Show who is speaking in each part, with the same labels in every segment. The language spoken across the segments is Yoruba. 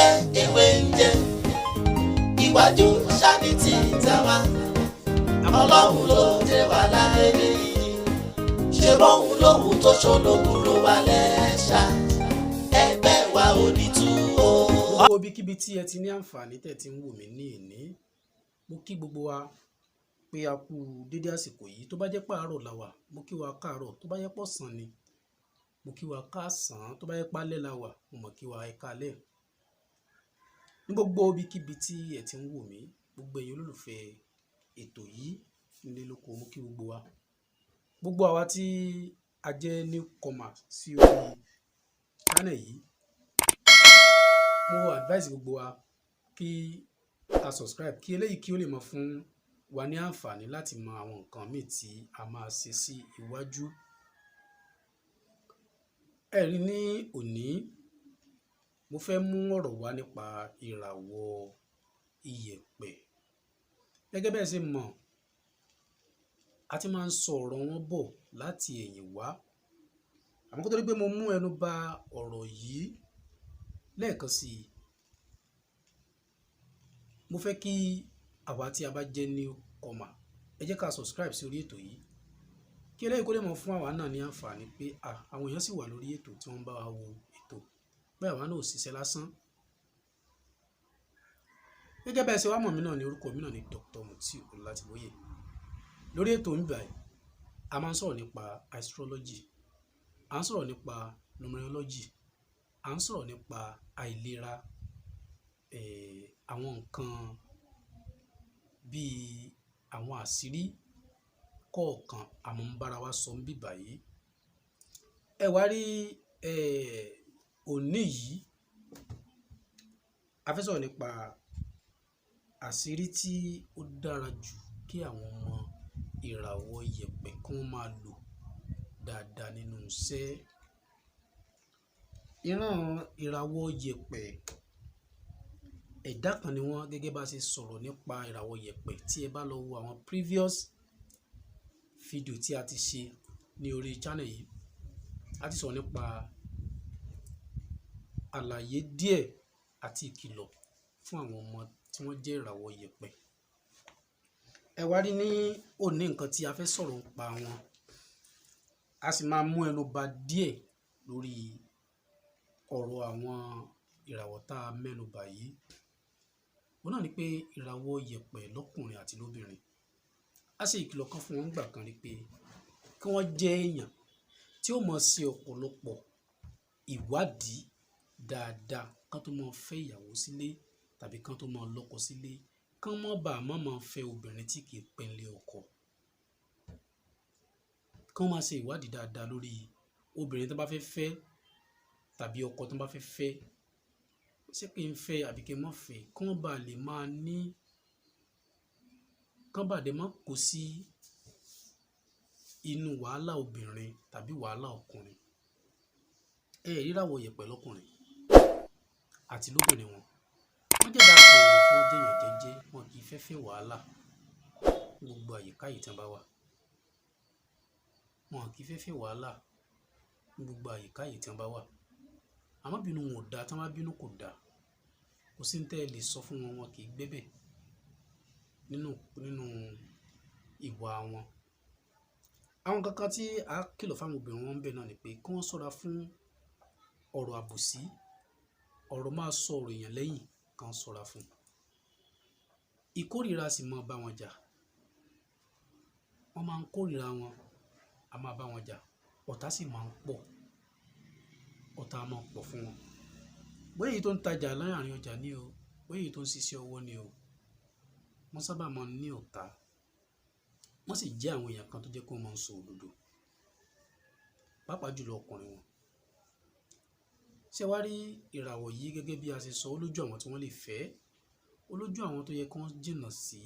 Speaker 1: ẹgbẹ́ ewé ń jẹ iwájú ṣáni tí tàwa ọlọ́run ló dé wà láyé yìí ṣe bóun lóhun tó ṣológun ló wà lẹ́ṣà ẹgbẹ́ wa ò ní tú o.
Speaker 2: gbogbo ibikíbi tí ẹ ti ní àǹfààní tẹ̀ tí ń wò mí ní ìní mo kí gbogbo wa pé a kú dédé àsìkò yìí tó bá jẹ́ pàárọ̀ la wà mo kí wa káàárọ̀ tó bá jẹ́ pọ̀sán ni mo kí wa káàsán tó bá jẹ́ pálẹ̀ la wà mo mọ̀ kí wa ẹ káalẹ́ ní gbogbo ibikíbi tí ẹ ti ń wò mí gbogbo ẹ̀yin olólùfẹ́ ètò yìí nílé lóko mo kí gbogbo àwa tí a jẹ́ newcomer sí orí channel yìí mo advise gbogbo wa kí a subscribe kí eléyìí kí ó lè mọ fún wa ní àǹfààní láti mọ àwọn nǹkan míì tí a máa ṣe sí iwájú. Ẹ̀rí ní òní mo fẹ́ mú ọ̀rọ̀ wá nípa ìràwọ̀ iyẹ̀pẹ̀. Gẹ́gẹ́ bẹ́ẹ̀ ṣe mọ̀ a ti máa ń sọ ọ̀rọ̀ wọn bọ̀ láti ẹ̀yìn wá àmọ́ kó tó di pé mo mú ẹnu bà ọ̀rọ̀ yìí lẹ́ẹ̀kan sí i mo fẹ́ kí àwa tí a bá jẹ́ newcomer ẹ jẹ́ ká subscribe sí orí ètò yìí kí eléyìí kó lè mọ̀ fún àwa náà ní àǹfààní pé àwọn èèyàn sì wà lórí ètò tí wọ́n bá wa wo ètò bẹ́ẹ̀ àwa náà ò ṣiṣẹ́ lásán. Gẹ́gẹ́ bẹ́ẹ̀ ṣe wá mọ̀ mí náà ní orúkọ mi náà ní Dr. Mutiu Olatiboye. Lórí ètò ń báyìí a máa ń sọ̀rọ̀ nípa astrology, à ń sọ̀rọ̀ nípa numerology, à ń sọ̀rọ̀ nípa àìlera àwọn nǹkan bíi àwọn àṣírí kọ̀ọ̀kan àmọ́ ń bára wa sọ ń bí báyìí. Ẹ wá rí òní yìí a fẹ́ sọ̀rọ̀ nípa àṣírí tí ó dára jù kí àwọn ọmọ ìràwọ̀ iyẹ̀pẹ̀ kí wọ́n máa lò dáadáa nínú iṣẹ́. Ìran ìràwọ̀ iyẹ̀pẹ̀ ẹ̀dá kan ni wọ́n gẹ́gẹ́ bá ṣe sọ̀rọ̀ nípa ìràwọ̀ iyẹ̀pẹ̀ tí ẹ bá lọ wo àwọn previous fídíò tí a ti ṣe ní orí channel yìí a ti sọ̀rọ̀ nípa àlàyé díẹ̀ àti ìkìlọ̀ fún àwọn ọmọ tí wọ́n jẹ́ ìràwọ̀ iyẹ̀pẹ̀. Ẹ wá rí ní òní nǹkan tí a fẹ́ sọ̀rọ̀ nípa wọn a sì máa mú ẹnu bà díẹ̀ lórí ọ̀rọ̀ àwọn ìràwọ̀ tá a mẹ́nu bà yìí. Òun náà ni pé ìràwọ̀ iyẹ̀pẹ̀ lọ́kùnrin àti lóbìnrin a ṣe ìkìlọ̀ kan fún wọn gbà kan rí pé kí wọ́n jẹ́ èèyàn tí ó mọ̀ sí ọ̀pọ̀lọpọ̀ ìwádìí dáadáa kán tó máa fẹ́ ìyàwó sílé tàbí kán tó máa lọ́kọ sílé kán má bàa máa fẹ́ obìnrin tí kì í pẹ́ńlé ọkọ. Kán máa ṣe ìwádìí dáadáa lórí obìnrin tó bá fẹ́ fẹ́ tàbí ọkọ tó bá fẹ́ fẹ́ ṣé kí n fẹ́ àbí kí n má fẹ́ kán bá lè máa ní kán bá dé má kó sí inú wàhálà obìnrin tàbí wàhálà ọkùnrin. Ìràwọ̀ iyẹ̀pẹ̀ lọ́kùnrin àti lóbìnrin wọn jẹ́ dákun tí wọ́n jẹ́ èèyàn jẹ́jẹ́ wọn kì í fẹ́ wàhálà gbogbo àyíká yìí tí wọ́n bá wà. Wọn kì í fẹ́ wàhálà gbogbo àyíká yìí tí wọ́n bá wà. Àmọ́ bínú wọn ò dáa tí wọ́n bá bínú kò dáa kò sí ní tẹ́ ẹ lè sọ fún wọn wọn kì í gbébẹ̀ nínú ìwà wọn. Àwọn kankan tí a kìlọ̀ fáwọn obìnrin wọn ń bẹ náà ni pé kí wọ́n ṣọ́ra fún ọ̀rọ̀ àbòsí ọ̀rọ̀ máa sọ ọ̀rọ̀ èèyàn lẹ́yìn kan ṣọ́ra fún. Ìkórìíra sì máa bá wọn jà wọ́n máa ń kórìíra wọn a máa bá wọn jà ọ̀tá sì máa ń pọ̀ ọ̀tá máa ń pọ̀ fún wọn. Bóyá èyí tó ń tajà láàrin ọjà ni o bóyá èyí tó ń ṣiṣẹ́ ọwọ́ ni o wọ́n sábà máa ń ní ọ̀tá wọ́n sì jẹ́ àwọn èèyàn kan tó jẹ́ kó máa ń sọ òdodo pàápàá jùlọ ọkùnrin wọn. Ṣé wá rí ìràwọ̀ yìí gẹ́gẹ́ bí a ṣe sọ ó lójú àwọn tí wọ́n lè fẹ́ ó lójú àwọn tó yẹ kí wọ́n jìnnà sí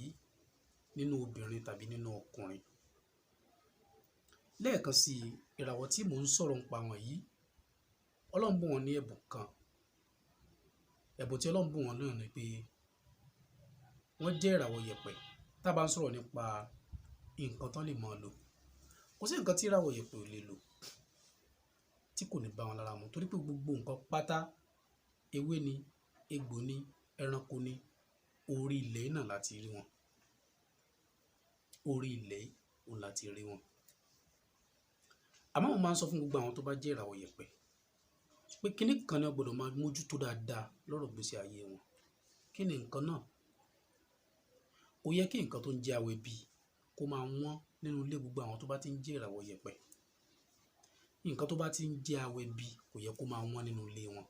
Speaker 2: nínú obìnrin tàbí nínú ọkùnrin. Lẹ́ẹ̀kan sí ìràwọ̀ tí mò ń sọ̀rọ̀ nípa wọn yìí Ọlọ́run bùn wọn ní ẹ̀bùn kan ẹ̀bùn tí Ọlọ́run bùn wọn náà ni pé wọ́n jẹ́ ìràwọ̀ iyẹ̀pẹ̀ tá a bá ń sọ̀rọ̀ nípa nǹkan tán lè máa lò kò sí nǹkan tí ìràwọ̀ iyẹ̀pẹ̀ ò lè lò tí kò ní bá wọn lára mu torí pé gbogbo nǹkan pátá ewé ni egbò ni, ẹranko ni, orí ilẹ̀ náà láti rí wọn. Orí ilẹ̀ òun láti rí wọn. Àmọ́ mo máa ń sọ fún gbogbo àwọn tó bá jẹ́ ìràwọ̀ yẹ̀pẹ̀ pé kíní kan ni wọ́n gbọ́dọ̀ máa mójútó dáadáa lọ́rọ̀ gbèsè ayé wọn. Kí ni nǹkan náà? Ó yẹ kí nǹkan tó ń jẹ́ awẹ́bí kó máa wọ́n nínú ilé gbogbo àwọn tó bá ti ń jẹ́ ìràwọ̀ yẹ̀pẹ̀. Nǹkan tó bá ti ń jẹ́ awẹ́bí kò yẹ kó máa wọ́n nínú ilé wọn.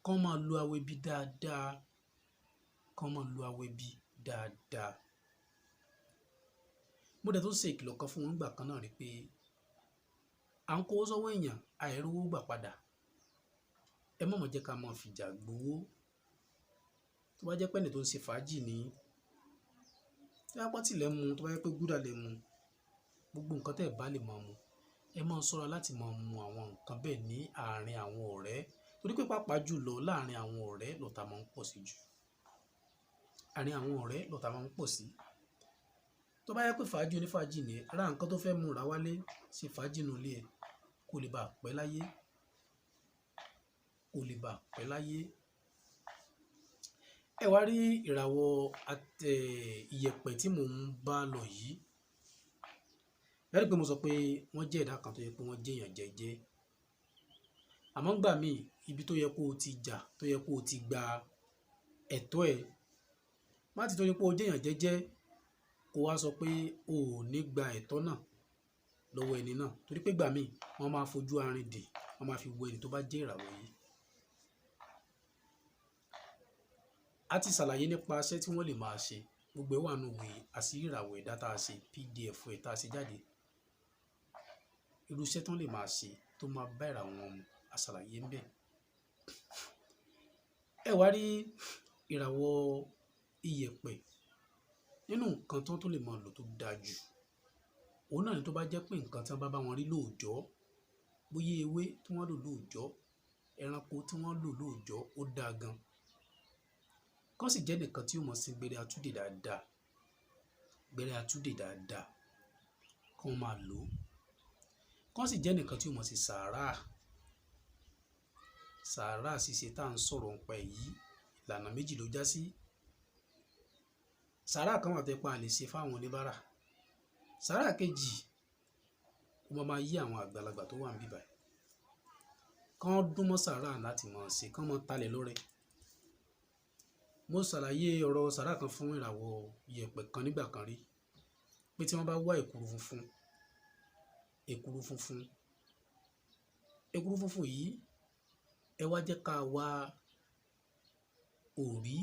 Speaker 2: Kán máa lo awẹ́bí dáadáa. Kán máa lo awẹ́bí dáadáa. Mo dẹ̀ tó ṣe ìkìlọ̀ kan fún wọn nígbà kan náà rí pé à ń kówó sọ́wọ́ èèyàn àìrówó gbà padà. Ẹ má jẹ́ ká máa fìjà gbowó. Tó bá jẹ́ pé ẹni tó ń ṣe fàájì ni, tí wọ́n bá tilẹ̀ mu, tó bá jẹ́ pé gúdà lè mu, gbogbo nǹkan tẹ́ ẹ̀ bá lè máa mu, ẹ máa ṣọ́ra láti máa mu àwọn nǹkan bẹ́ẹ̀ ní àárín àwọn ọ̀rẹ́. Torí pé pàápàá jùlọ láàárín àwọn ọ̀rẹ́ lọ̀tá máa ń pọ̀ sí jù. Àárín àwọn ọ̀rẹ́ lọ̀tá máa ń pọ̀ sí. Tó bá yẹ pé fàájì onífàájì ni, ara nǹkan tó fẹ́ mú ra wálé ṣe fàájì nínú ilé ẹ̀ kó lè bá pẹ́ láyé. Kó lè bá pẹ́ láyé. Ẹ wá rí ìràwọ̀ ìyẹ̀pẹ̀ tí mò ń bá lọ yìí. Ẹ rí pé mo sọ pé wọ́n jẹ́ ẹ̀dá kan tó yẹ pé wọ́n jẹ́ èèyàn jẹ́jẹ́. Àmọ́ ńgbà míì ibi tó yẹ kó o ti jà, tó yẹ kó o ti gba ẹ̀tọ́ ẹ̀, má ti torí pé o jẹ́ èèyàn jẹ́jẹ́ kó wá sọ pé o ò ní gba ẹ̀tọ́ náà lọ́wọ́ ẹni náà. Torí pé ìgbà míì wọ́n máa fojú arin dè, wọ́n máa fi wo ẹni tó bá jẹ́ ìràwọ̀ yìí. A ti ṣàlàyé nípa iṣẹ́ tí wọ́n lè máa ṣe. Gbogbo ẹ̀ wà nínú ìwé àṣírí ìràwọ̀ ẹ̀dá tá a ṣe, PDF ẹ̀ tá a ṣe jáde. Irú iṣẹ́ tí wọ́n lè máa ṣe tó máa bá ìràwọ̀ wọn mu, a ṣàlàyé ń bẹ̀. Ẹ wá rí ìràwọ̀ ìyẹ̀pẹ̀ nínú nǹkan tó lè máa lò tó dáa jù. Òun náà ni tó bá jẹ́ pé nǹkan tí wọ́n bá wọn rí lóòjọ́, bóyá ewé tí wọ́n lò lóòjọ́, ẹranko tí wọ́n lò lóòjọ́, ó dáa gan. Kán sì jẹ́ nìkan tí ó mọ̀ sí gbére atúdè dáadáa. Gbére atúdè dáadáa. Kán máa lò ó. Kán sì jẹ́ nìkan tí ó mọ̀ sí sàárà. Sàárà ṣíṣe tá à ń sọ̀rọ̀ nípa èyí, ìlànà méjì ló já sí. Sàárà kan wà tẹ́pá lè ṣe fáwọn oníbàárà. Sàárà kejì ó máa yí àwọn àgbàlagbà tó wà níbí báyìí. Kán dún mọ́ sàárà láti máa ṣe, kán máa talẹ̀ lọ́rẹ. Mo ṣàlàyé ọ̀rọ̀ sàárà kan fún ìràwọ̀ ìyẹ̀pẹ̀ kan nígbà kan rí pé tí wọ́n bá wá èkuru funfun, èkuru funfun, èkuru funfun yìí ẹ wá jẹ́ ká wá òrí,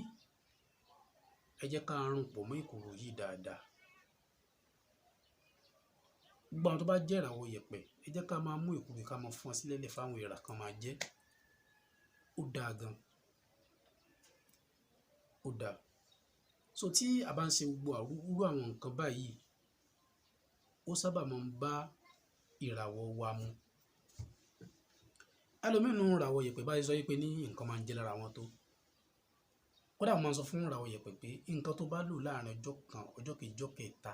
Speaker 2: ẹ jẹ́ ká rún pọ̀ mọ́ èkuru yìí dáadáa. Gbogbo àwọn tó bá jẹ́ ìràwọ̀ ìyẹ̀pẹ̀, ẹ jẹ́ ká máa mú èkuru ká máa fọ́n sílẹ̀ lẹ̀ fáwọn èèrà kan máa jẹ. Ó dáa gan. Ó dáa. So tí a bá ń ṣe gbogbo irú àwọn nǹkan báyìí, ó sábà máa ń bá ìràwọ̀ wa mu. Ẹlòmínú ìràwọ̀ ìyẹ̀pẹ̀ báyìí sọ pé ní nǹkan máa ń jẹ́ lára wọn tó. Kódà mo máa ń sọ fún ìràwọ̀ ìyẹ̀pẹ̀ pé nǹkan tó bá lò láàrin ọjọ́ kan, ọjọ́ kejì, ọjọ́ kẹta,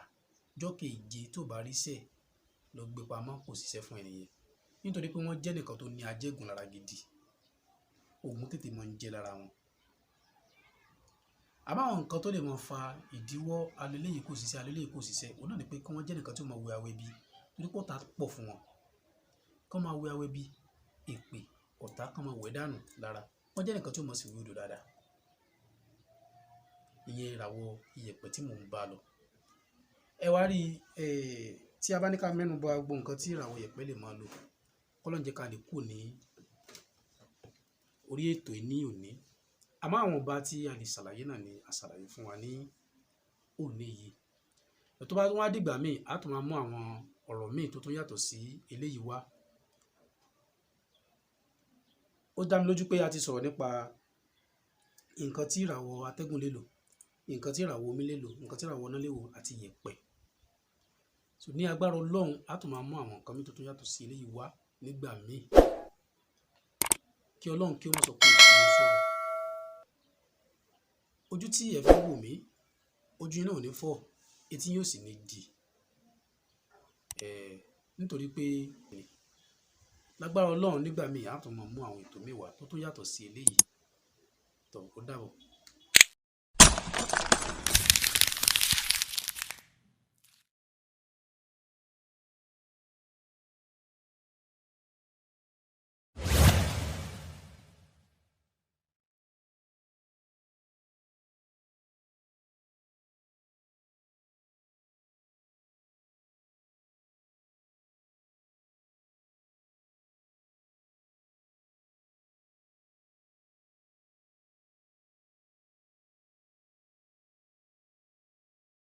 Speaker 2: ọjọ́ keje tó bá rí sẹ̀ lọ gbé pamọ́ kò ṣiṣẹ́ fún ẹnìyẹn. Nítorí pé wọ́n jẹ́ nìkan tó ní ajẹ́gùn lára gidi. Òògùn tètè máa ń jẹ́ lára wọn. Àmọ́ àwọn nǹkan tó lè máa fa ìdíwọ́ alẹ́lẹ́yìí kò ṣiṣẹ́, alẹ́lẹ́yìí kò ṣiṣẹ́, òun náà ni pé kí wọ́n jẹ́ nìkan tí ó máa wẹ awẹ́bí. Torí pé ọ̀tá pọ̀ fún wọn. Kán máa wẹ awẹ́bí, èpè, ọ̀tá kán máa wẹ̀ dànù lára. Wọ́n jẹ́ nìkan tí ó máa sì wí odò dáadáa. Ìyẹn ìràwọ̀ ìyẹ̀pẹ̀ tí mò ń bá lọ. Ẹ wá rí tí a bá ní ká mẹ́nu bà gbogbo nǹkan tí ìràwọ̀ ìyẹ̀pẹ̀ lè máa lò, k'Ọlọ́run jẹ́ ká lè kù ní orí ètò ní òní. Àmọ́ àwọn ọba tí a lè ṣàlàyé náà ni a ṣàlàyé fún wa ní òní yìí. Tó bá wá dìgbà míì, a tún máa mú àwọn ọ̀rọ̀ míì tó tún yàtọ̀ sí eléyìí wá. Ó dá mi lójú pé a ti sọ̀rọ̀ nípa nǹkan tí ìràwọ̀ atẹ́gùn lè lò, nǹkan tí ìràwọ̀ omi lè lò, nǹkan tí ìràwọ̀ iná lè wò àti ìyẹ̀pẹ̀. So ní agbára Ọlọ́run, a tún máa mú àwọn nǹkan míì tó tún yàtọ̀ sí eléyìí wá nígbà míì. Kí Ọlọ́run kí ó má sọ pé ìṣòro sọ̀rọ̀. Ojú tí ẹ fi wò mí, ojú yín náà ò ní fọ́, etí yín ò sì ní di. Nítorí pé lágbára Ọlọ́run nígbà míì a tún máa mú àwọn ètò míì wá tó tún yàtọ̀ sí eléyìí. tó ó dàbọ̀.